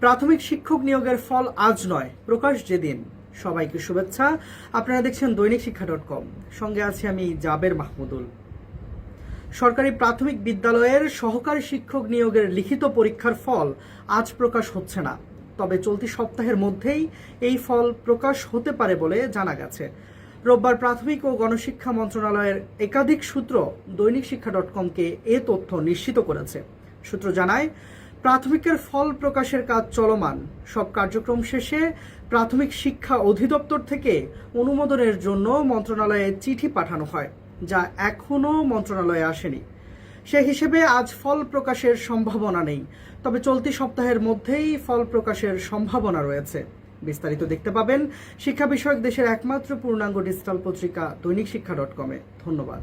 প্রাথমিক শিক্ষক নিয়োগের ফল আজ নয়, প্রকাশ যেদিন। সবাইকে শুভেচ্ছা। আপনারা দেখছেন দৈনিক শিক্ষা.com। সঙ্গে আছি আমি জাবের মাহমুদুল। সরকারি প্রাথমিক বিদ্যালয়ের সহকারী শিক্ষক নিয়োগের লিখিত পরীক্ষার ফল আজ প্রকাশ হচ্ছে না, তবে চলতি সপ্তাহের মধ্যেই এই ফল প্রকাশ হতে পারে বলে জানা গেছে। রোববার প্রাথমিক ও গণশিক্ষা মন্ত্রণালয়ের একাধিক সূত্র দৈনিক শিক্ষা.comকে এ তথ্য নিশ্চিত করেছে। সূত্র জানায়, প্রাথমিকের ফল প্রকাশের কাজ চলমান। সব কার্যক্রম শেষে প্রাথমিক শিক্ষা অধিদপ্তর থেকে অনুমোদনের জন্য মন্ত্রণালয়ে চিঠি পাঠানো হয়, যা এখনও মন্ত্রণালয়ে আসেনি। সে হিসেবে আজ ফল প্রকাশের সম্ভাবনা নেই, তবে চলতি সপ্তাহের মধ্যেই ফল প্রকাশের সম্ভাবনা রয়েছে। বিস্তারিত দেখতে পাবেন শিক্ষা বিষয়ক দেশের একমাত্র পূর্ণাঙ্গ ডিজিটাল পত্রিকা দৈনিক শিক্ষা.com-এ। ধন্যবাদ।